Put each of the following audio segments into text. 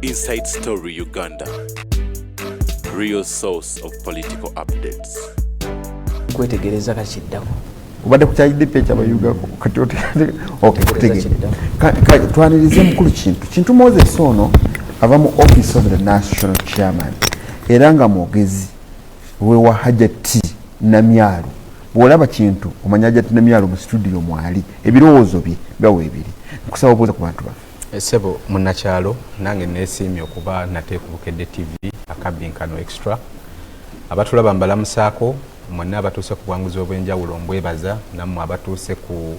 Inside Story Uganda, real source of political updates. Kwetegereza kakiddako obadde kukyayidde ekyabayugako kati okutegeera twanirize mukulu kintu Moses ono ava mu office of the national chairman era nga mwogezi wewa Hajati Namyalo bw'olaba kintu omanya Hajati Namyalo mu studio mwali ebirowoozo bye gawe ebiri nkusaba obuuza ku bantu bafe Sebo munnakyalo nange neesiimye okuba nateeka Bukedde TV akabinkano extra abatulaba mbalamusaako mwenna abatuuse ku bwanguzi obw'enjawulo mbwebaza nammwe abatuuse ku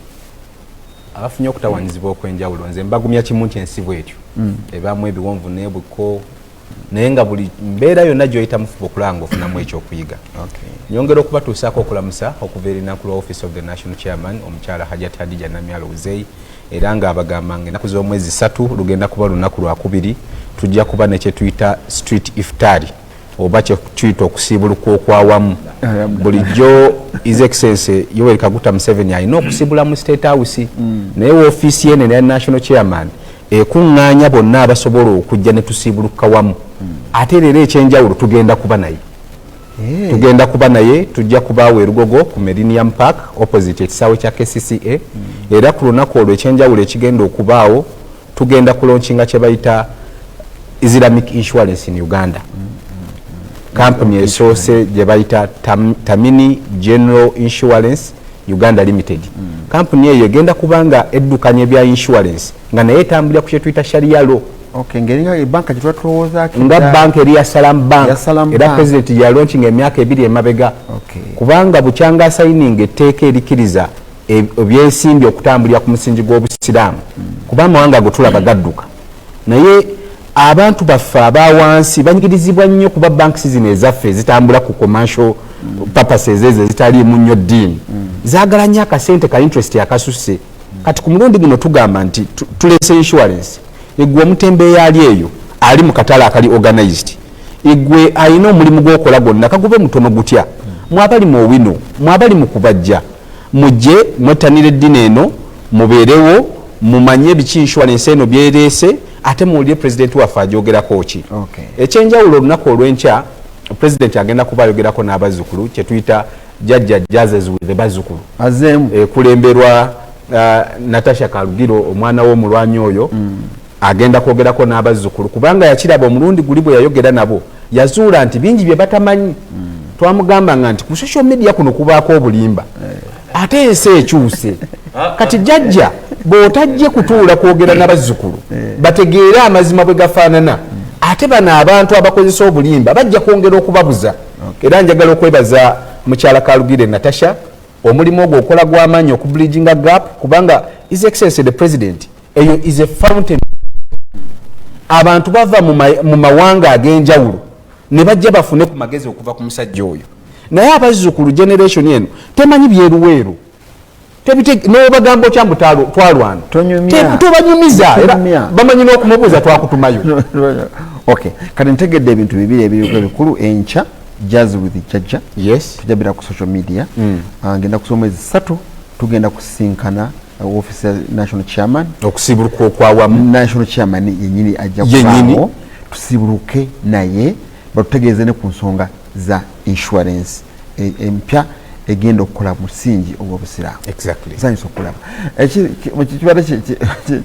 abafunye okutawanyizibwa okw'enjawulo nze mbagumya kimu nti ensi bwetyo ebaamu ebiwonvu n'ebuko naye nga buli mbeera yonna gy'oyita mufuba okulanga ofunamu ekyokuyiga nyongera okubatuusaako okulamusa okuva erinnaku lwa office of the national chairman omukyala Hajati Hadija Namyalo Uzei era nga abagamba ennaku z'omwezi 3 lugenda kuba lunaku lwakubiri tujja kuba ne kye tuyita street iftari oba kye tuyita okusiibuluka okwawamu bulijjo His Excellency Yoweri Kaguta Museveni alina okusiibula mu State House naye woofiisi yene ne national chairman ekuŋŋaanya bonna abasobola okujja ne tusiibuluka wamu ate leero ekyenjawulo tugenda kuba naye tujja kubaawo erugogo ku Millennium Park opposite ekisaawe kya KCCA era ku lunaku olwo ekyenjawulo ekigenda okubaawo tugenda kulonkinga kye bayita Islamic Insurance in Uganda company esoose gye bayita Tamini General Insurance Uganda Limited company eyo egenda kubanga eddukanya ebya insurance nga naye etambulira ku kye tuyita Sharia law ngeringa banka gye twatulowoozaako nga banka eri ya Salam Bank era president ya launching emyaka 2 emabega kubanga bukyanga assigning etteeka erikiriza ebyensimbi okutambulira ku musingi gw'obusiraamu kuba amawanga ago tulaba gadduka naye abantu baffe abawansi banyigirizibwa nnyo kuba banks zino ezaffe zitambula ku commercial purposes ezo ezitaliimu nnyo ddiini zaagala nnyo akasente ka interest akasusse kati ku mulundi guno tugamba nti tulese insurance igwe omutembeeyi ali eyo ali mu katale akali organized igwe alina omulimu gw'okola gwonna kagube mutono gutya mwabali mu owino mwabali mu kubajja mujje mwettanire eddiini eno mubeerewo mumanye biki insurance eno byereese ate muwulire president waffe ajogerako ki ekyenjawulo olunaku olw'enkya president agenda kuba ayogerako n'abazzukulu kye tuyita jajja jazes with the bazzukulu kulemberwa Natasha Kalugiro omwana w'omulwanyi oyo agenda kwogerako n'abazzukulu kubanga yakiraba omulundi guli bwe yayogera nabo yazuula nti bingi bye batamanyi twamugambanga nti ku social media kuno kubaako obulimba ate ensi ekyuse kati jajja bw'otajje kutuula kwogera n'abazzukulu bategeere amazima bwe gafaanana ate bano abantu abakozesa obulimba bajja kwongera okubabuza era njagala okwebaza mukyala Kalugire Natasha omulimu ogwo okola gw'amaanyi okubridginga gap kubanga His Excellency the President eyo is a fountain abantu bava mu mawanga ag'enjawulo ne bajja bafune ku magezi okuva ku musajja oyo naye abazzukulu generation eno temanyi byeruweeru n'obagamba okyambu twalwana tobanyumiza era bamanyi n'okumubuuza twakutumayo kati ntegedde ebintu bibiri ebikulu enkya Jazz with Jajja tujabira ku social media ngenda kusoma omwezi 3 tugenda kusinkana office national chairman okusibuluka okwawamu national chairman yenyini ajja kubaawo tusibuluke naye batutegeeze ne ku nsonga za insurance empya egenda okukola musingi ogw'obusiraamu sanyusa okulaba ekibadde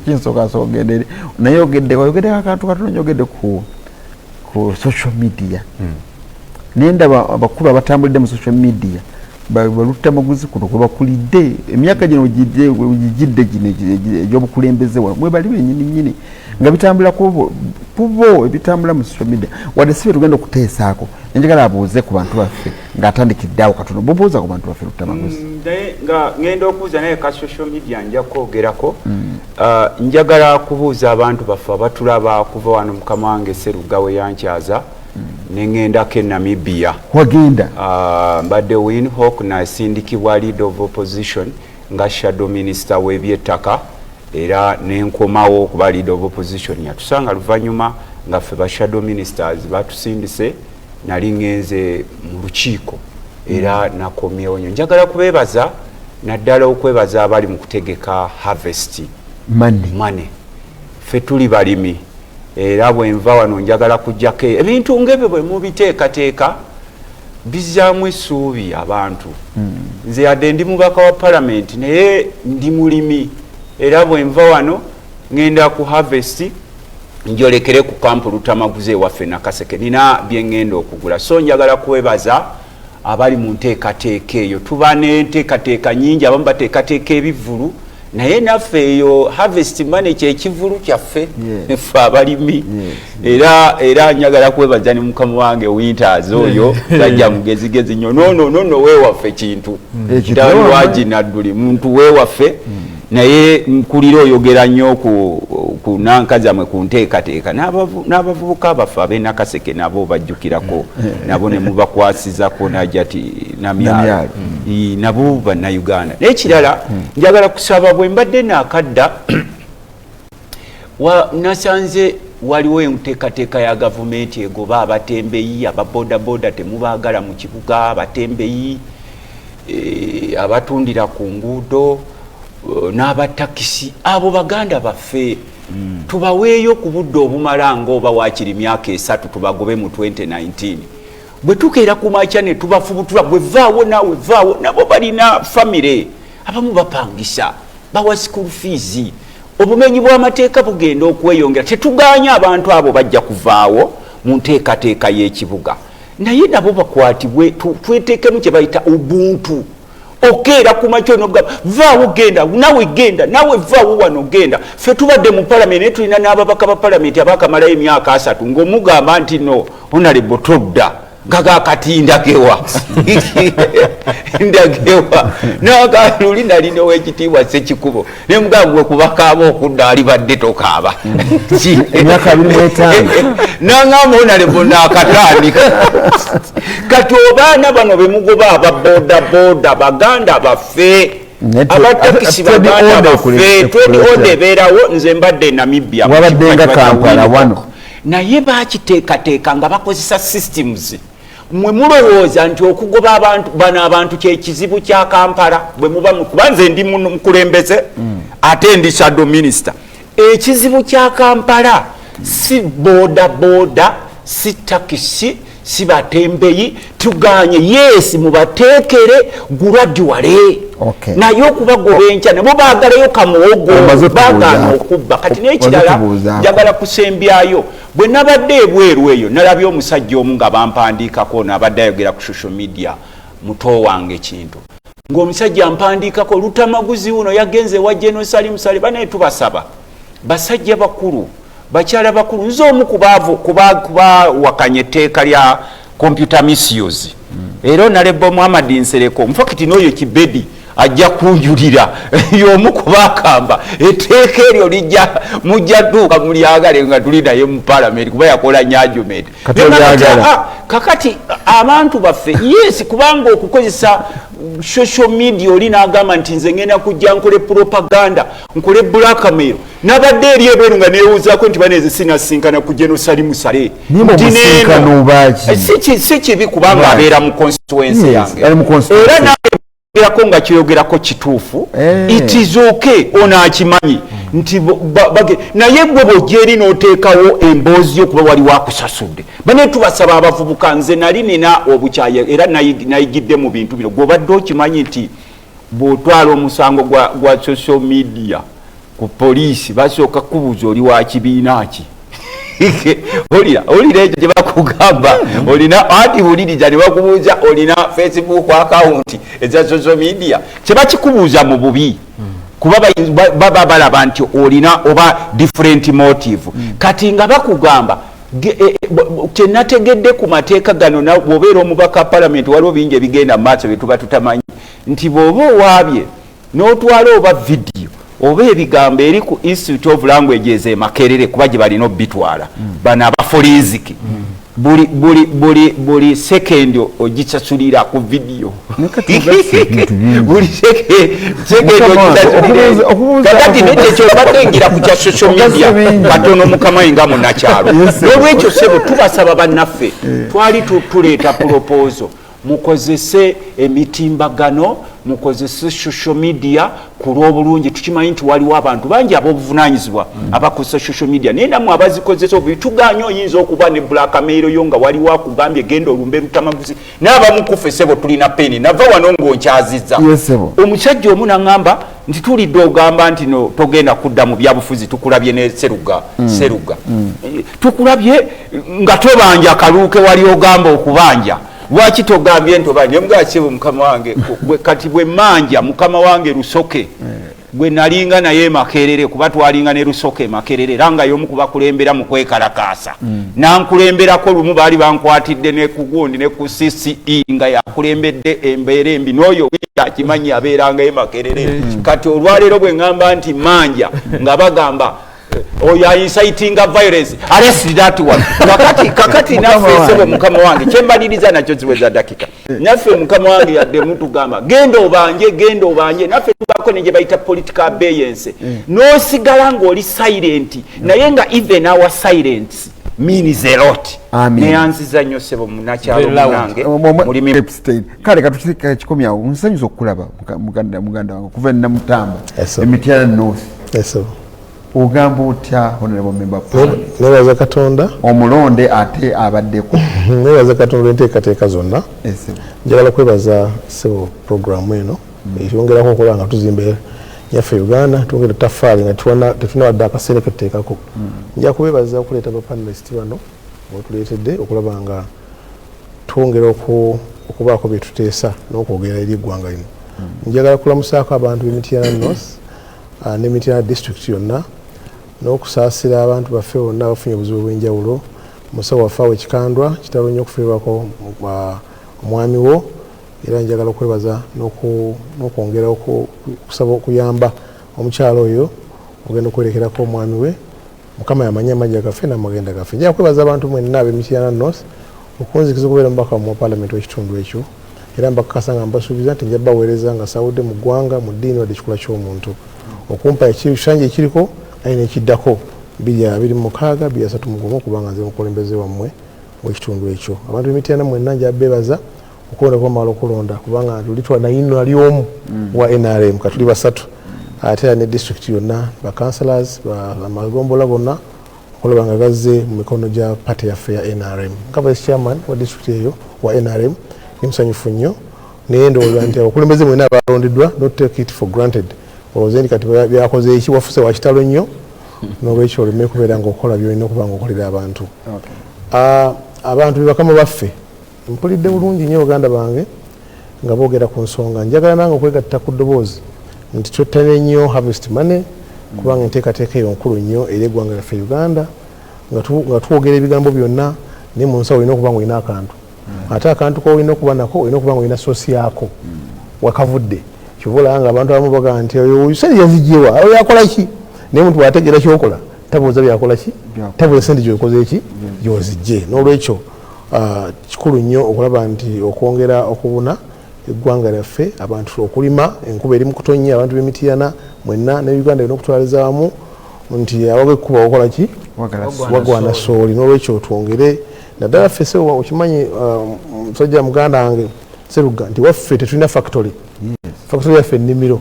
kinsooka ogende naye ogeddeko akantu katono njogedde ku social media nendaba abakulu abatambulidde mu social media balutta amaguzi kuno kwe bakulidde emyaka gino gijjidde gino egy'obukulembeze mwe bali bennyini nga bitambula kubo ebitambula mu social media wadde sibe tugenda okuteesaako njagala abuuze ku bantu baffe ng'atandikiddeawo katono bubuuza ku bantu baffe lutta amaguzi naye nga ngenda okubuuza naye ka social media nja kwogerako njagala kubuuza abantu baffe abatulaba kuva wano mukama wange Sseruga we yankyaza nengendako e Namibia wagenda mbadde Windhoek nasindikibwa leader of opposition nga shadow minister w'ebyettaka era nenkomawo kuba leader of opposition yatusanga luvannyuma nga ffe ba shadow ministers batusindise nali ngenze mu lukiiko era nakomyewo nnyo njagala kubeebaza naddala okwebaza abali mu kutegeka harvest money ffe tuli balimi era bwenva wano njagala kujjako ebintu ng'ebyo bwe mubiteekateeka bizaamu essuubi abantu. Nze yadde ndi mubaka wa palamenti naye ndi mulimi era bwenva wano ngenda ku harvest njolekere ku kampu Lutamaguze waffe Nakaseke nina bye ngenda okugula. So njagala kwebaza abali mu nteekateeka eyo. Tuba n'enteekateeka nnyingi, abamu bateekateeka ebivvulu naye naffe eyo harvest money kyekivulu kyaffe ffe abalimi. Era njagala kwebaza ne mukama wange Winters oyo tajja mugezigezi nnyo. No weewaffe kintu talwagi nadduli muntu weewaffe naye nkulira oyogera nnyo ku nankazamwe ku nteekateeka n'abavubuka abaffe ab'e Nakaseke nabo bajjukirako nabo ne mubakwasizako najati namyalo nabo bannayuganda. N'ekirala njagala kusaba bwe mbadde naakadda nasanze waliwo enteekateeka ya gavumenti egoba abatembeyi ababodaboda temubaagala mu kibuga, abatembeyi abatundira ku nguudo n'abatakisi abo baganda baffe tubaweeyo ku budde obumala ng'oba waakiri myaka 3 tubagobe mu 2019 bwe tukeera ku makya ne tubafubutula bwe vaawo naawe vaawo nabo balina famire abamu bapangisa bawa school fees obumenyi bw'amateeka bugenda okweyongera tetuganya abantu abo bajja kuvaawo mu nteekateeka y'ekibuga naye nabo bakwatibwe tweteekemu kye bayita ubuntu. Okeera ku makyo n'ogamba vaawo genda nawe genda nawe vaawo wano genda. Ffe tubadde mu palamenti tulina n'ababaka ba palamenti abakamalayo emyaka 3 ng'omugamba nti no honorable todda gagakati ndagewa nagaluli nalina ow'ekitiibwa Ssekikubo ne mugamba gwe kubakaaba okudda ali badde tokaaba emyaka 25 nangamba honorable naakatandika kati obaana bano be mugoba ababodaboda baganda baffe abatakisi baganda baffe twediode beerawo nze mbadde Namibia wabaddenga Kampala wano naye bakiteekateeka nga bakozesa systems. Mwe mulowooza nti okugoba abantu bano abantu kyekizibu kya Kampala bwe muba kubanze ndi mukulembeze ate ndi shadow minister. Ekizibu kya Kampala si boda si takisi si batembeyi tuganye yes mubateekere gradually naye okubagoba enkya nabo baagalayo kamuwogo baagaana okubba. Kati n'ekirala njagala kusembyayo bwe nabadde ebweru eyo nalabye omusajja omu nga bampandiikako n'abadde ayogera ku social media muto wange kintu ng'omusajja ampandiikako Lutamaguzi uno yagenze wa General Salim Saleh banaye tubasaba basajja bakulu bakyala bakulu nze omu kuba wakanye etteeka lya computer misuse era Honorable Muhammad Nsereko mufakiti n'oyo Kibedi ajja kunjulira y'omu kubakamba etteeka eryo lijja mujja dduuka mulyagale nga tuli naye mu palamenti kuba yakola nyajumenti kakati abantu baffe yes kubanga okukozesa social media oli n'agamba nti nze ngenda kujja nkole propaganda nkole blackmail nabadde eri ebweru nga neewuzaako nti baneeze sinasinkana ku General Salim Saleh si kibi kubanga abeera mu constituency yange era nagerako nga kiyogerako kituufu it is okay ono akimanyi nti naye gwe bw'ojja n'oteekawo emboozi y'okuba wali wakusasudde bane tubasaba abavubuka nze nali nina obukyaya era nayigidde mu bintu bino gw'obadde okimanyi nti bw'otwala omusango gwa social media ku poliisi basooka kubuuza oli wa kibiina ki olira ekyo gyebakugamba olina ati buliriza ne bakubuuza olina Facebook account eza social media kyebakikubuuza mu bubi kuba baba balaba nti olina oba different motive kati nga bakugamba kyenategedde ku mateeka gano bw'obeera omubaka palamenti waliwo bingi ebigenda mu maaso bye tuba tutamanyi nti bw'oba owaabye n'otwala oba vidiyo oba ebigambo eri ku Institute of Languages e Makerere kuba gye balina obbitwala bano abaforensic buli sekendi ogisasulira ku vidiyo buli sekendi kakati nekyo batengira ku kya social media katono mukama inga munakyalo n'olwekyo sebo tubasaba bannaffe twali tuleeta proposal mukozese emitimbagano mukozese social media kulw'obulungi. Tukimanyi nti waliwo abantu bangi ab'obuvunanyizibwa abakozesa social media naye nammwe abazikozesa obituganya oyinza okuba ne blackmail yo nga waliwo akugambye genda olumbe lutamaguzi n'abamukufa essebo tulina peni nava wano ng'onkyazizza. Omusajja omu n'aŋŋamba nti tulidde ogamba nti no togenda kudda mu byabufuzi tukulabye ne seruga tukulabye nga tobanja kaluuke wali ogamba okubanja lwaki togambye ntobanja mugakyewe mukama wange kati bwe manja mukama wange Lusoke gwe nalinga naye Makerere kuba twalinga ne Lusoke Makerere ranga y'omu kubakulembera mu kwekalakaasa nankulemberako lumu baali bankwatidde ne ku gundi ne ku CCE nga yakulembedde embeera embi n'oyo akimanyi abeeranga ye Makerere kati olwaleero bwe ŋŋamba nti manja nga bagamba oya inciting violence arrest that one kakati naffe sebo mukama wange kyembaliriza nakyo ziweza dakika naffe mukama wange yadde muntu gamba genda obanje naffe tubako ne gye bayita political abeyance n'osigala ng'oli silent naye nga even our silence means a lot. Neyanziza nnyo sebo munakyalo munange mulimi kale katukiika kikomi awo nsanyusa okulaba muganda wange kuva Namutamba Emityana North ogamba otya honorable member nebaza Katonda omulonde ate abaddeko nebaza Katonda enteekateeka zonna njagala kwebaza sebo programu eno eyongerako okola nga tuzimbe yaffe Uganda twongera tafaali nga tetuna wadde akaseera ketuteekako nja kubebaza okuleeta abapanelist bano otuleetedde okulaba nga twongera okubaako bye tuteesa n'okwogera eri eggwanga lino njagala kulamusaako abantu b'Emityana North n'Emityana district yonna n'okusaasira abantu baffe bonna abafunye obuzibu obw'enjawulo musawo waffe awo Ekikandwa kitalo nnyo okufiibwako omwami wo era njagala okwebaza n'okwongera okusaba okuyamba omukyalo oyo ogenda okwerekerako omwami we Mukama yamanyi amagye gaffe n'amagenda gaffe njagala kwebaza abantu mwenna ab'Emityana North okunzikiza okubeera mubaka mu paalamenti w'ekitundu ekyo era mbakakasa nga mbasuubiza nti nja baweereza nga sawudde mu ggwanga mu ddiini wadde ekikula ky'omuntu okumpa ekisanja ekiriko ayi nekiddako 226 231 kubanga nze mukulembeze wammwe w'ekitundu ekyo abantu b'Emityana mwenna nja bebaza okulonda kwamala okulonda kubanga tulitwa nayino ali omu wa NRM katuli basatu ate ne district yonna ba councillors amagombola gonna okulaba nga gazze mu mikono gya party yaffe ya NRM nga vice chairman wa district eyo wa NRM nimusanyufu nnyo naye ndowooza nti abakulembeze mwenna abalondeddwa not take it for granted olowooza nti kati byakoze eki wafuse wa kitalo nnyo n'olwekyo oleme kubeera ng'okola byolina okuba ng'okolera abantu abantu bebakama baffe mpulidde bulungi nnyo baganda bange nga boogera ku nsonga njagala nange okwegatta ku ddoboozi nti twettane nnyo harvest money kubanga enteekateeka eyo nkulu nnyo eri eggwanga lyaffe Uganda nga twogera ebigambo byonna naye mu nsawo olina okuba nga olina akantu ate akantu koolina okuba nako olina okuba nga olina soosi yaako wakavudde kyova nga abantu abamu bagaa nti oyo sente yazigyewa oyo yakola ki naye muntu bw'ategeera kyokola tabuuza byakola ki tabuuza sente gy'okoze eki gy'ozigye n'olwekyo kikulu nnyo okulaba nti okwongera okubuna eggwanga lyaffe abantu okulima enkuba eri mu kutonnya abantu b'Emityana mwenna ne Uganda erina okutwaliza wamu nti awaga ekkuba okola ki wagwana sooli n'olwekyo twongere naddala ffe se okimanyi musajja muganda wange Seruga nti waffe tetulina factory yaffe nnimiro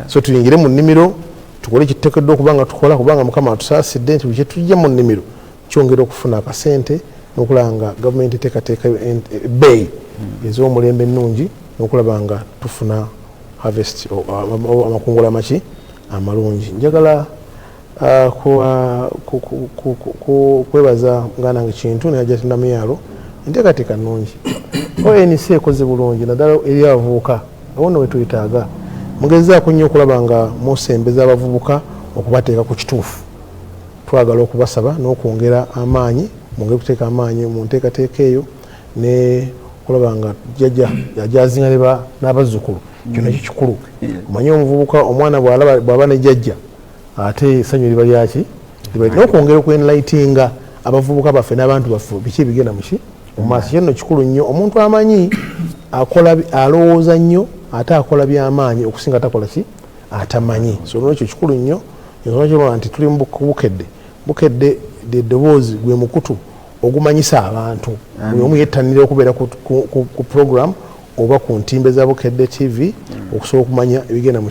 so tuyingire mu nnimiro tukole ekiteekeddwa okuba nga tukola kubanga Mukama atusaasidde nti buli kye tujja mu nnimiro kyongera okufuna akasente n'okulaba nga gavumenti eteekateeka ebbeeyi ez'omulembe ennungi n'okulaba nga tufuna harvest amakungula amaki amalungi njagala kwebaza muganda wange Kintu nejja Namyalo enteekateeka nnungi ONC ekoze bulungi naddala eri abavubuka awono we tuyitaaga mugezaako nnyo okulaba nga musembeza abavubuka okubateeka ku kituufu twagala okubasaba n'okwongera amaanyi mwongere okuteeka amaanyi mu nteekateeka eyo ne okulaba nga jjajja yajazinga n'abazzukulu kyonna ekyo kikulu omanye omuvubuka omwana bw'aba ne jjajja ate essanyu liba lyaki n'okwongera okwenlightinga abavubuka baffe n'abantu baffe biki ebigenda muki mu maaso kyenno kikulu nnyo omuntu amanyi alowooza nnyo ate akola by'amaanyi okusinga atakola ki atamanyi so n'ekyo kikulu nnyo ensonga kyolwa nti tuli mu bukedde eddoboozi gwe mukutu ogumanyisa abantu buli omu yettanira okubeera ku program oba ku ntimbe za Bukedde TV okusobola okumanya ebigenda mu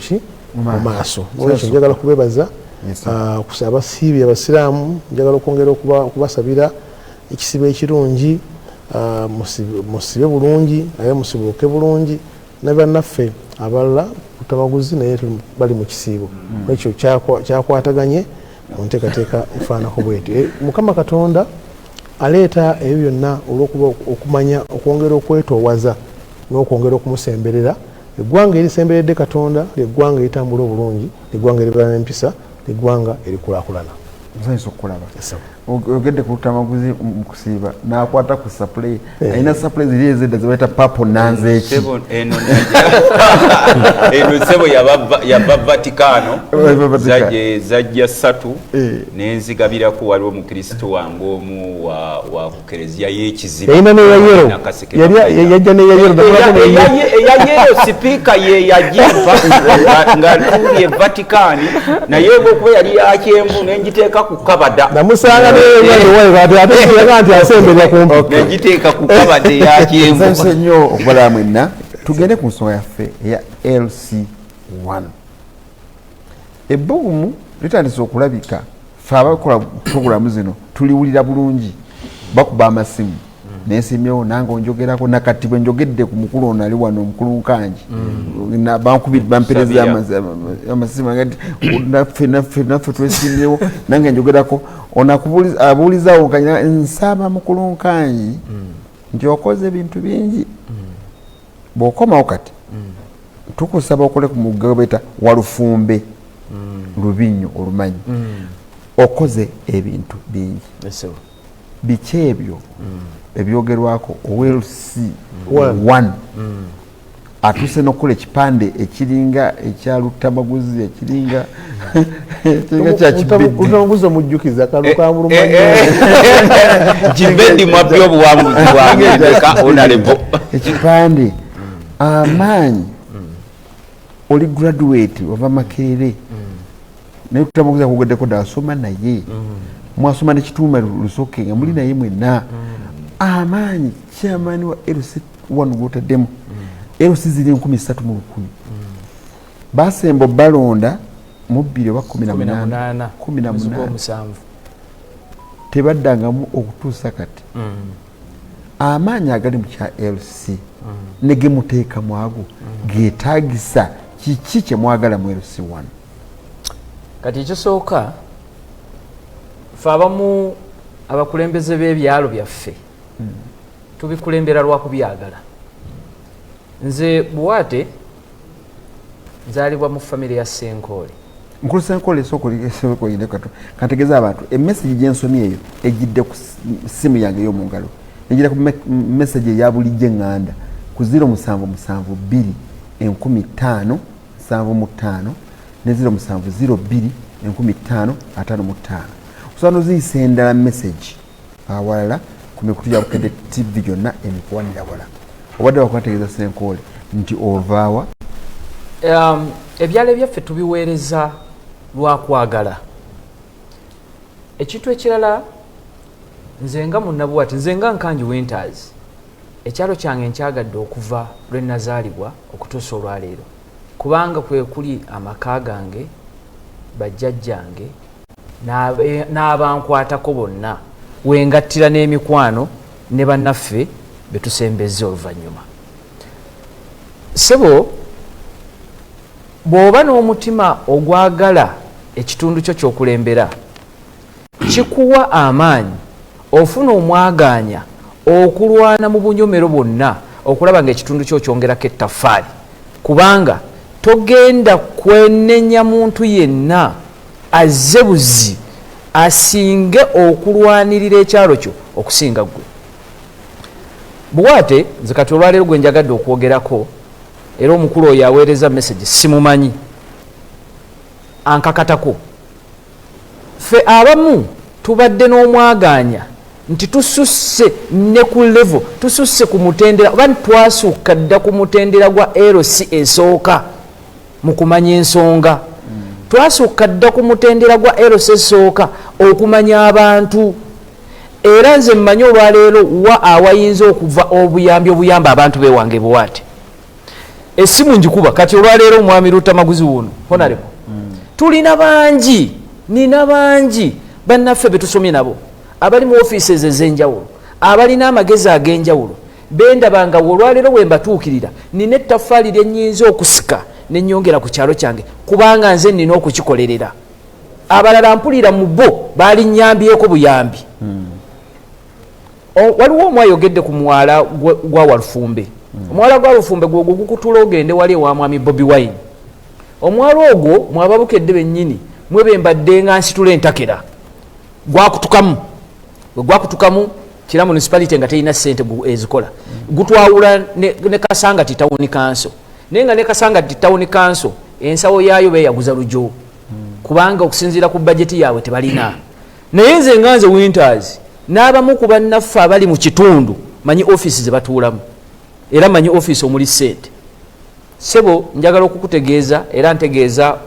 maaso. Olwekyo njagala kubebaza abasiibi abasiraamu, njagala okwongera okubasabira ekisibo ekirungi, musibe bulungi naye musibuluke bulungi, ne bannaffe abalala kutabaguzi naye bali mu kisiibo. Ekyo kyakwataganye mu nteekateeka efaanako bwetyo. Mukama Katonda aleeta ebyo byonna olw'okuba okumanya okwongera okwetoowaza n'okwongera okumusemberera. Eggwanga erisemberedde Katonda ly'eggwanga eritambula obulungi, ly'eggwanga eribeera n'empisa, ly'eggwanga erikulaakulana. Nsanyusa okukulaba. Ogedde ku lutamaguzi mu kusiiba n'akwata ku supply. Alina supply ziri ezidda ze bayita purple nanzeeki. Eno sebo yava Vatikano zajja 3 n'enzigabirako waliwo Mukristo wange omu wa ku Kereziya y'Ekiziba. Yalina n'eyayero. Yajja n'eyayero. Eyayero sipiika ye yagimpa nga tuulye Vatikani naye olw'okuba yali yakyenvu n'engiteeka ku kabada. Namusanga negiteeka ku kabade yakyenvu. Nsanyusa nnyo okubalaba mwenna. Tugende ku nsonga yaffe eya LC1. Ebbugumu litandise okulabika. Ffe abakola puroguramu zino tuliwulira bulungi, bakuba amasimu nesimyewo nange onjogerako nakati bwe njogedde ku mukulu ono ali wano omukulu Nkanji bankubira bampereza amasimu agati naffe twesimyewo nange njogerako abuulizaawo kanya nsaba mukulu Nkanji nti okoze ebintu bingi bw'okomawo kati tukusaba okole ku mugabo beta Walufumbe Lubinyo olumanyi okoze ebintu bingi biki ebyo ebyogerwako OLC1 atuse n'okukola ekipande ekiringa ekya lutamaguzi ekiringa kya kibeddi lutamaguzi omujjukiza kalukambulumanyi kibeddi mwabbi obuwanguzi bwange ndeka onalebo ekipande amaanyi oli graduate ova Makerere naye lutamaguzi akugeddeko dasoma naye mwasoma nekituuma lusoke nga muli naye mwenna amaanyi chairman wa LC1 gwotaddemu LC ziri 13,000 basembo balonda mu 2018 tebaddangamu okutuusa kati amaanyi agali mu kya LC negemuteeka mwago geetaagisa kiki kye mwagala mu LC1. Kati ekisooka ffe abamu abakulembeze b'ebyalo byaffe tubikulembera lwa kubyagala. Nze Buwate nzaalibwa mu famire ya Senkoole. Nkulu Senkoole esooka oyinde kantegeeza abantu emesagi gyensomye eyo ejjidde ku simu yange ey'omu ngalo ejjira ku mesagi eya bulijjo eŋŋanda ku 077221575 ne 070221555. Osobola noziyisa endala message awalala ku mikutu gya Bukedde TV gyonna emikuwanira wala obadde bakwategeeza Senkoole nti ovaawa. Ebyalo ebyaffe tubiweereza lwa kwagala. Ekintu ekirala nze nga munnabuwate nze nga Nkanji Winters ekyalo kyange nkyagadde okuva lwe nazaalibwa okutuusa olwaleero kubanga kwe kuli amaka gange bajjajjange n'abankwatako bonna wengattira n'emikwano ne bannaffe betusembezza oluvannyuma. Sebo bw'oba n'omutima ogwagala ekitundu kyo ky'okulembera kikuwa amaanyi ofuna omwagaanya okulwana mu bunyomero bwonna okulaba ng'ekitundu kyo kyongerako ettaffaali kubanga togenda kwenenya muntu yenna azze buzi asinge okulwanirira ekyalo kyo okusinga ggwe. Buwate nze kati olwaleero gwe njagadde okwogerako era omukulu oyo aweereza message simumanyi ankakatako. Ffe abamu tubadde n'omwagaanya nti tususse ne ku level tususse ku mutendera oba twasukka dda ku mutendera gwa LC esooka mu kumanya ensonga twasukka dda ku mutendera gwa LC esooka okumanya abantu era nze mmanyi olwaleero wa awayinza okuva obuyambi obuyamba abantu bewange Buwate esimu njikuba kati olwaleero omwami Lutamaguzi wuno honareko tulina bangi nina bangi bannaffe betusomye nabo abali mu offices ez'enjawulo abalina amagezi ag'enjawulo bendabanga olwaleero bwe mbatuukirira nina ettaffaali lyennyinza okusika nenyongera ku kyalo kyange kubanga nze nina okukikolerera abalala mpulira mu bo baali nnyambyeko buyambi waliwo omu ayogedde ku mwala gwa Walufumbe omwala gwa Walufumbe gwogwo gukutula ogende wali ewa mwami Bobi Wine omwala ogwo mwababukedde bennyini mwe bembadde nga nsitula entakera gwakutukamu bwe gwakutukamu Kira municipality nga terina ssente ezikola gutwawula ne Kasangati Town Council nenga ne Kasangati Town Council ensawo yaayo beyaguza lujo kubanga okusinzira ku budget yaabwe tebalina naye nze nganze Winters n'abamu ku bannaffe abali mu kitundu manyi office ze batuulamu era manyi office omuli ssente sebo njagala okukutegeeza era ntegeeza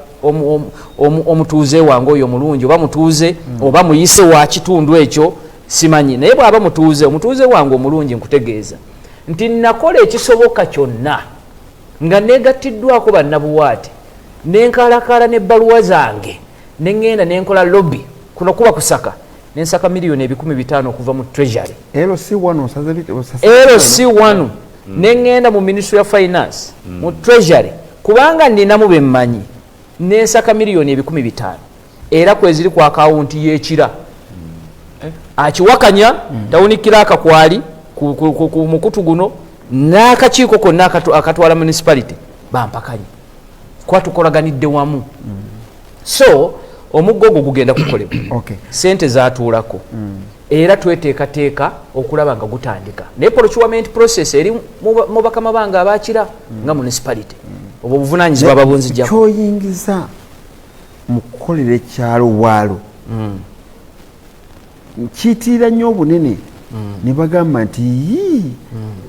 omutuuze wange oyo omulungi oba mutuuze oba muyise wa kitundu ekyo simanyi naye bw'aba omutuuze wange omulungi nkutegeeza nti nakola ekisoboka kyonna nga negattiddwako bannabuwaate nenkalakala n'ebbaluwa zange neŋŋenda nenkola lobby kuno kuba kusaka nensaka miliyoni 500,000 okuva mu treasury LC1 neŋŋenda mu ministry of finance mu treasury kubanga ninamu bemmanyi nensaka miliyoni 500,000 era kweziri ku akawunti y'ekira akiwakanya tawunikira akakwali ku mukutu guno n'akakiiko konna akatwala municipality bampakanye kwatukolaganidde wamu so omuggo ogwo gugenda kukolebwa sente zatuulako era tweteekateeka okulaba nga gutandika naye procurement process eri mu bakama bange abakira nga municipality obwo obuvunaanyizibwa babunzijjako kyoyingiza mu kukolera ekyalo waalo kiyitira nnyo obunene ne bagamba nti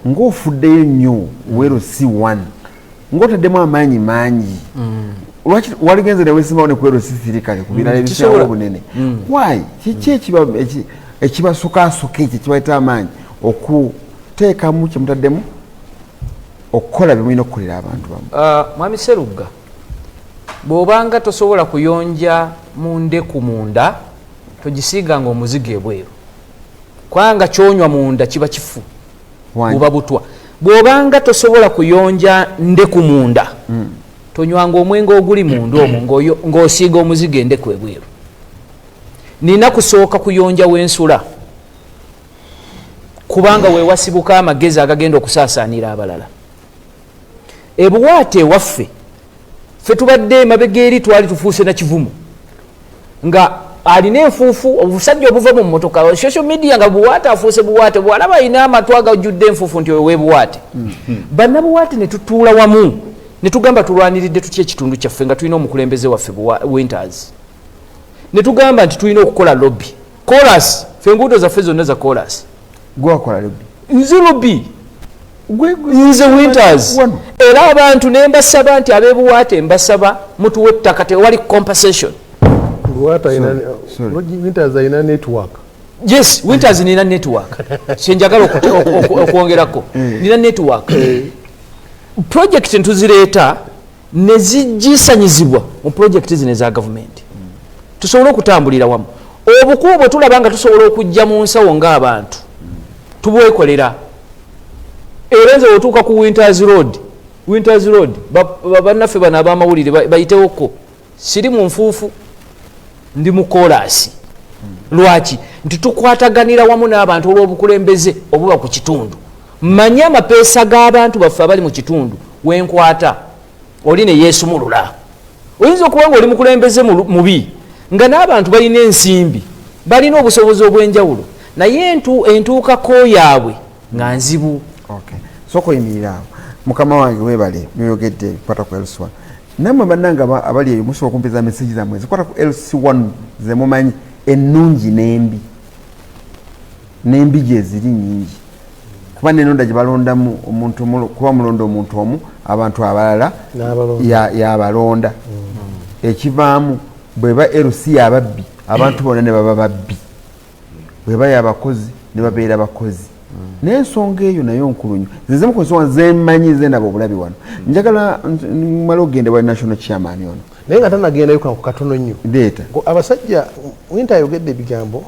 ng'ofuddeyo nnyo wero si 1 ng'otaddemu amaanyi mangi lwaki waligenze ne weesimbawo ne kwero si 3 kale ku birala ebisyawo obunene why kiki ekibasukasuka ekyo kibayita amaanyi okuteekamu kyemutaddemu okukola bye mulina okukolera abantu bamu mwami Serugga bw'obanga tosobola kuyonja munde ku munda togisiiganga omuzigo ebweru kwanga kyonywa munda kiba kifu buba butwa bw'obanga tosobola kuyonja ndeku munda tonywanga omwenge oguli munda omwo ng'osiiga omuzigo endeku ebweru nina kusooka kuyonja wensula kubanga wewasibuka amagezi agagenda okusaasaanira abalala ebuwaate ewaffe ffe tubadde emabega eri twali tufuuse na kivumu nga alina enfuufu obusajja obuva mu mmotoka social media nga buwaate afuuse buwaate bwalaba alina amatu agajjudde enfuufu nti owe buwaate bannabuwaate ne tutuula wamu ne tugamba tulwaniridde tutya ekitundu kyaffe nga tulina omukulembeze waffe Winters ne tugamba nti tulina okukola lobby chorus ffe enguudo zaffe zonna za chorus gwakola lobby nze lobby nze Winters era abantu ne mbasaba nti abeebuwaate mbasaba mutuwe ettaka tewali compensation Winters alina network. Yes, Winters nina network. Shenjagala okwongerako. Nina network. Project ntuzireta nezijisanyizibwa mu project zine za government. Tusobola okutambulira wamu. Obukubo tulabanga tusobola okujja mu nsawo ng'abantu. Tubwekolera. Erenze otuuka ku Winters Road. Winters Road bannaffe bano ab'amawulire bayitewoko. Siri mu nfuufu. Ndi mu chorus lwaki nti tukwataganira wamu n'abantu olw'obukulembeze obuba ku kitundu mmanyi amapeesa g'abantu baffe abali mu kitundu wenkwata oli ne yeesumulula oyinza okuba nga oli mukulembeze mubi nga n'abantu balina ensimbi balina obusobozi obw'enjawulo naye entuukako yaabwe nga nzibu soko yimirira awo mukama wange weebale myogedde kwata ku elswa namwe bannanga abali eyo musobola okumpeeza meseji zammwe zikwata ku LC1 zemumanyi ennungi n'embi gye ziri nnyingi kuba nenonda gye balondamu omuntu kuba mulonda omuntu omu abantu abalala yabalonda ekivaamu bweba LC yababbi abantu bonna ne baba babbi bweba yabakozi ne babeera bakozi n'ensonga eyo nayo nkulu nnyo zizimu ku nsonga zemanyi zendaba obulabi wano njagala mala ogende bwa national chairman ono naye nga tanagendayo ku katono nnyo leeta abasajja winta ayogedde ebigambo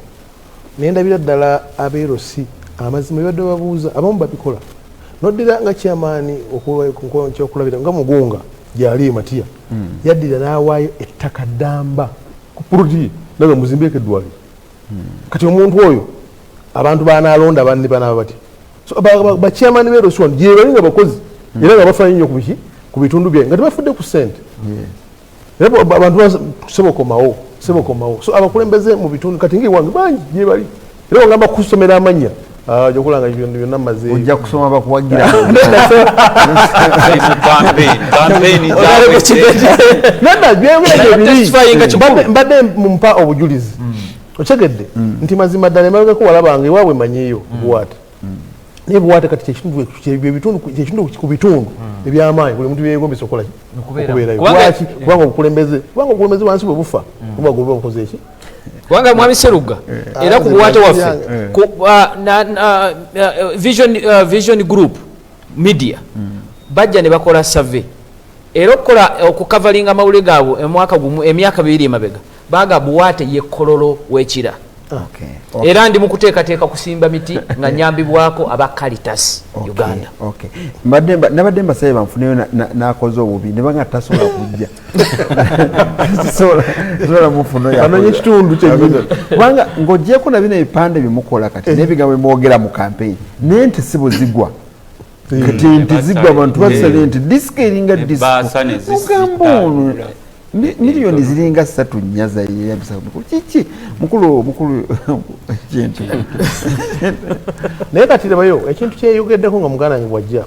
nendabira ddala abeerosi amazima ebadde babuuza abamu babikola noddira nga chairman okyokulabira nga mugunga gyali matiya yaddira n'awaayo ettaka ddamba ku puloti naga muzimbeeko eddwaliro kati omuntu oyo abantu banaalonda banne banaba bati so bachairman beerosi wano gye bali nga bakozi era nga bafanya nnyo ku bitundu byaye nga tebafudde ku ssente era abantu sebokomawo so abakulembeze mu bitundu kati ng'ewange bangi gye bali era wagamba kusomera amannya jokulanga byonna maze ojja kusoma bakuwagira mbadde mumpa obujulizi okyegedde nti mazima ddala emabegako walabanga ewaabwe manyiyo buwaate naye buwaate kati kyekintu ku bitundu ebyamaanyi buli muntu byegombesa okukolaki okubeerayo lwaki kubanga obukulembeze wansi bwe bufa kuba gobe bukoze eki kubanga mwami Seruga era ku buwaate waffe vision group media bajja ne bakola survey era okukavalinga amawulire gaabwe emyaka 2 emabega baga buwaate yekololo wekira era ndi mukuteekateeka kusimba miti nga nyambibwako aba Caritas Uganda nabadde mbasabe banfuneyo nakoze obubi ne banga tasobola kujja sobola mufuno anonye ekitundu kubanga ng'ogyeko na bino ebipande byemukola kati n'ebigambo byemwogera mu campaign naye nti si buzigwa kati nti zigwa abantu basale nti disika eringa disikogambo ono miliyoni ziringa 3 nyaza yeyambisa kiki mukulu kintu naye kati lebayo ekintu kyeyogeddeko nga muganda wange bwajja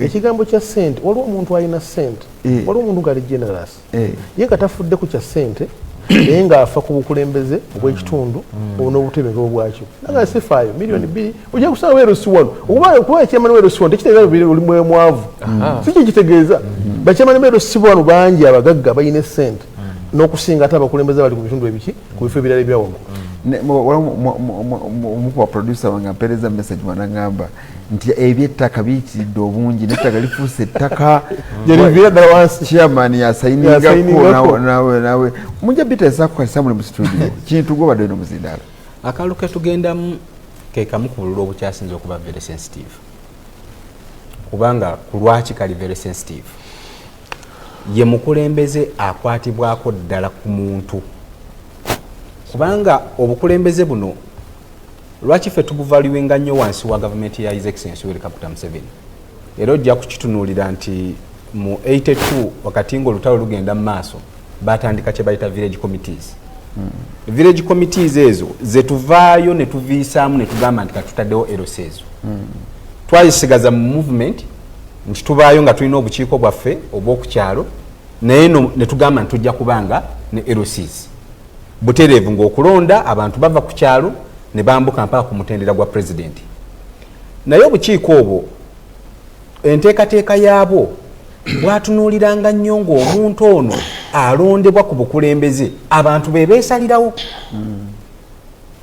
ekigambo kya ssente waliwo omuntu alina ssente waliwo omuntu ngaali generous ye nga tafuddeku kya ssente naye ng'afa ku bukulembeze obw'ekitundu n'obutebeke bwakyo naga sifaayo miliyoni 2 ojja kusanga weerosi wano okuba ekyamani weerosi wano tekitegeeza oli mwavu si kyo kitegeeza bakyamani beerosi wano bangi abagagga balina essente n'okusinga ate abakulembeze bali ku bitundu ebiki ku bifo ebirala ebyawamu omukuwa producer wange ampeereza message wanagamba nti ebyettaka biyitiridde obungi nettaka lifuuse ettaka chairman yasayiningako nawe mujja biteesa kukalisa muli mu studio kintu gwe badde no muzindaala akalu ke tugendamu ke kamu ku bululu obukyasinze okuba very sensitive kubanga ku lwaki kali very sensitive ye mukulembeze akwatibwako ddala ku muntu kubanga obukulembeze buno lwaki ffe tubuvaluinga nnyo wansi wa gavumenti ya His Excellency Yoweri Kaguta Museveni era ojja kukitunuulira nti mu 82 wakati ng'olutalo lugenda mu maaso batandika kye bayita village committees village committees ezo ze tuvaayo ne tuviisaamu ne tugamba nti katutaddewo LC ezo twayisigaza mu movement nti tubaayo nga tulina obukiiko bwaffe obw'okukyalo naye ne tugamba nti tujja kubanga ne LCs butereevu ng'okulonda abantu bava ku kyalo ne bambuka mpaka ku mutendera gwa president naye obukiiko obwo enteekateeka yaabwo bwatunuuliranga nnyo ng'omuntu ono alondebwa ku bukulembeze abantu be beesalirawo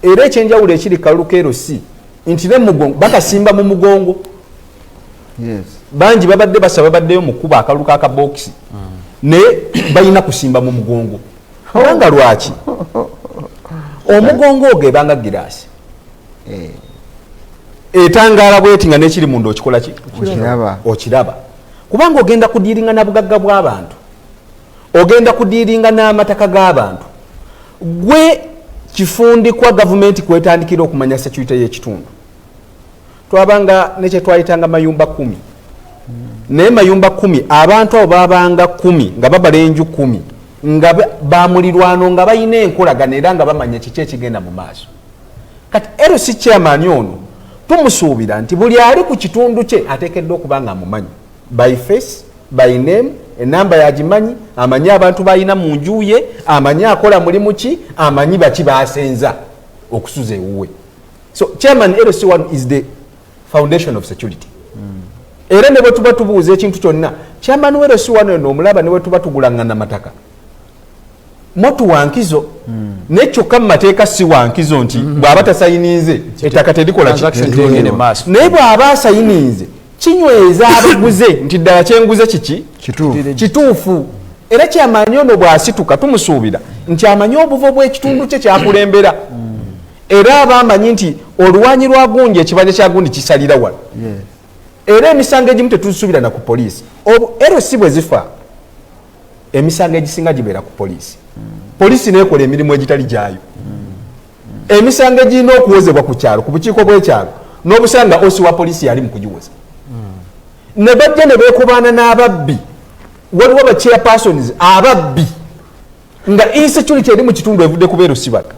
era ekyenjawulo ekiri kalulu kerosi nti nemugongo bakasimba mu mugongo bangi babadde basaba baddeyo mu kuba akalulu k'akabokisi naye balina kusimba mu mugongo kubanga lwaki omugongo ogwo ebanga giraasi etangaala bweti nga nekiri munda okikola ki okiraba kubanga ogenda kudiiringa na bugagga bw'abantu ogenda kudiiringa n'amataka g'abantu gwe kifundi kwa gavumenti kwetandikira okumanya security y'ekitundu twabanga nekye twayitanga mayumba 10 naye mayumba 10 abantu abo babanga 10 nga babala enju 10 nga bamulirwano nga bayina enkolagana era nga bamanya kiki ekigenda mu maaso kati LC chairman ono tumusuubira nti buli ali ku kitundu kye ateekeddwa okuba nga amumanyi by face by name enamba yagimanyi amanyi abantu balina mu nju ye amanyi akola mulimu ki amanyi baki basenza okusuza ewuwe so chairman LC1 is the foundation of security era ne bwe tuba tubuuza ekintu kyonna chairman LC1 eno omulaba ne bwe tuba tugulangana mataka motu wankizo nekyokka mu mateeka si wankizo nti bw'aba tasayininze ettaka terikola naye bw'aba asayininze kinyweza abaguze nti ddala kyenguze kiki kituufu era kyamanyi ono bw'asituka tumusuubira nti amanyi obuvo bw'ekitundu kye kyakulembera era aba amanyi nti oluwanyi lwa gundi ekibanja kya gundi kisalira wala era emisango egimu tetusuubira na ku poliisi ero si bwe zifa emisango egisinga gibeera ku poliisi poliisi neekola emirimu egitali gyayo emisango egirina okuwozebwa ku kyalo ku bukiiko bw'ekyalo n'obusanga osi wa poliisi yali mu kugiwoza ne bajja ne beekubaana n'ababbi waliwo ba chairpersons ababbi nga insecurity eri mu kitundu evudde ku beerosibaka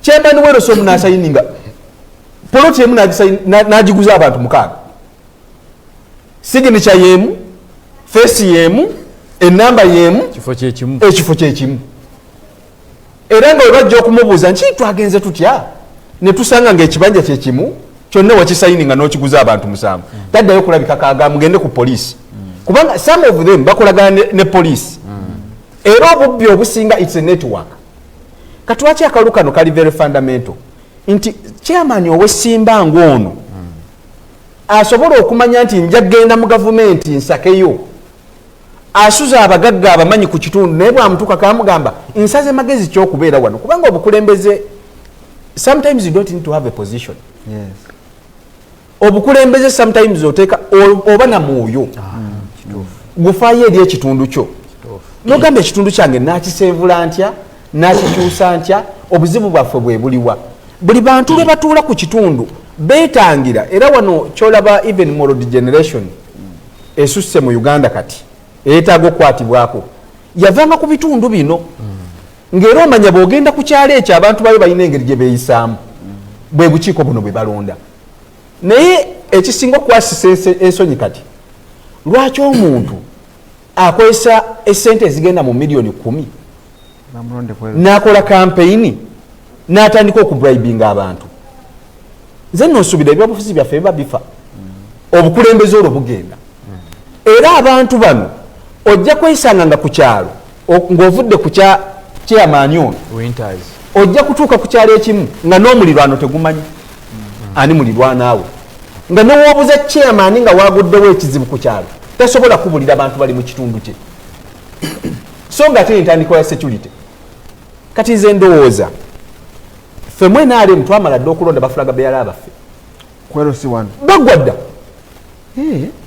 chairman weerosi omu n'asayininga poloti emu n'agiguza abantu 6 signature y'emu face y'emu enamba y'emu ekifo kyekimu era nga webajja okumubuuza nti twagenze tutya ne tusanga ng'ekibanja kyekimu kyonna wakisayininga n'okiguza abantu 7 taddayo kulabika kaaga mugende ku poliisi kubanga some of them bakolagana ne poliisi era obubbi obusinga it's a network katwaki akalu kano kali very fundamental nti chairman ow'essimba ng'ono asobola okumanya nti nja genda mu gavumenti nsakeyo asuza abagagga abamanyi ku kitundu naye bwamutuuka kamugamba nsaze magezi ky'okubeera wano kubanga obukulembeze sometimes you don't need to have a position obukulembeze sometimes oteeka oba na mwoyo gufaayo eri ekitundu kyo nogamba ekitundu kyange nakisevula ntya nakikyusa ntya obuzibu bwaffe bwe buliwa buli bantu lwe batuula ku kitundu beetangira era wano kyolaba even moral degeneration esusse mu Uganda kati eyeetaaga okukwatibwako yavanga ku bitundu bino ng'era omanya bw'ogenda ku kyalo ekyo abantu bayo balina engeri gye beeyisaamu bwe bukiiko buno bwe balonda naye ekisinga okukwasisa ensonyi kati lwaki omuntu akozesa essente ezigenda mu miliyoni 10 n'akola kampeyini n'atandika okubribinga abantu nze nnosuubira ebyobufuzi byaffe biba bifa obukulembeze olwo bugenda era abantu bano ojja kwesanga nga ku kyalo ng'ovudde ku chairman ono ojja kutuuka ku kyalo ekimu nga n'omulirwano tegumanyi ani mulirwanaawe nga newoobuza chairman nga waguddewo ekizibu ku kyalo tasobola kubulira abantu bali mu kitundu kye so nga ate entandikwa ya security kati nze ndowooza ffe mwenaalemu twamala dde okulonda bafulaga beyala abaffe kwero si wano bagwadda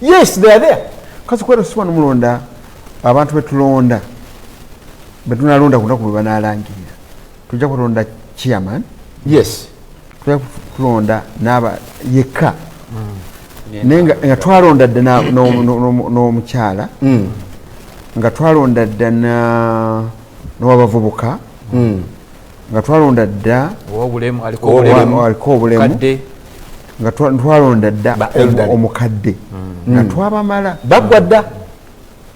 yes they are there kasi kwero si wano mulonda abantu betulonda betunalonda ku lunaku lwe banaalangirira tujja kulonda chairman yes tujja kulonda n'aba yekka naye nga twalonda dda n'omukyala nga twalonda dda n'owabavubuka nga twalonda dda aliko obulemu nga twalonda dda omukadde nga twabamala baggwa dda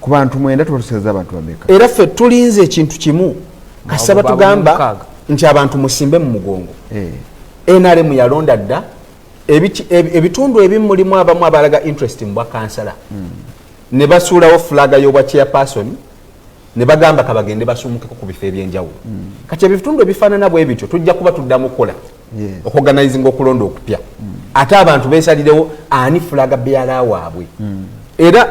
ku bantu 9 tubatuseza abantu bameka era ffe tulinze ekintu kimu kasaba tugamba nti abantu musimbe mu mugongo NRM yalonda dda ebitundu ebimu mulimu abamu abalaga interest mu bwakansala ne basuulawo fulaga y'obwa chairperson ne bagamba kabagende basumukeko ku bifo ebyenjawulo kati ebitundu ebifaanana bwe bityo tujja kuba tuddamu kukola okuorganizinga okulonda okupya ate abantu beesalirewo ani fulaga beala waabwe era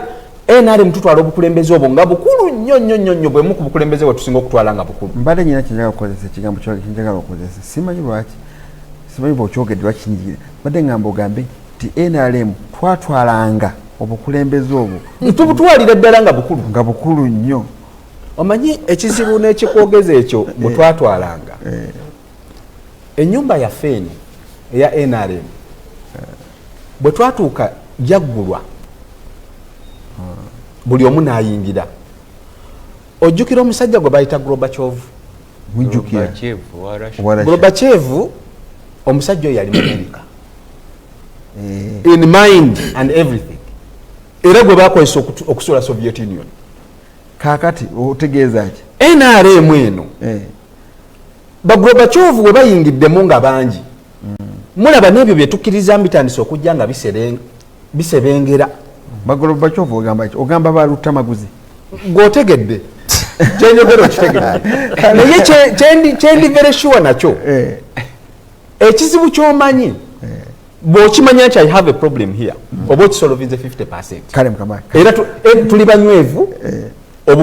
NRM tutwala obukulembeze obwo nga bukulu nnyo bwe mu ku bukulembeze bwe tusinga okutwala nga bukulu mbadde nyina kyenjagala okukozesa ekigambo kyenjagala okukozesa simanyi lwaki simanyi bw'okyogedde lwakinyigire mbadde ngamba ogambe nti NRM twatwalanga obukulembeze obwo tubutwalira ddala nga bukulu nnyo omanyi ekizibu n'ekikwogeza ekyo bwe twatwalanga ennyumba yaffe eno eya NRM bwe twatuuka jaggulwa buli omu n'ayingira ojjukira omusajja gwe bayita Gorbachev Gorbachev omusajja oyo yali mu America in mind and everything era gwe bakozesa okusula Soviet Union kakati otegeeza ki NRM eno Gorbachev we bayingiddemu nga bangi mulaba n'ebyo bye tukkiriza mbitandise okujja nga bisebengera Gorbachev ogamba ki ogamba balutta maguzi ng'otegedde kyenjogera okitegeera naye kyendi very sure nakyo ekizibu kyomanyi bw'okimanya nti I have a problem here oba okisolovinze 50%. Kale mukama era tuli banywevu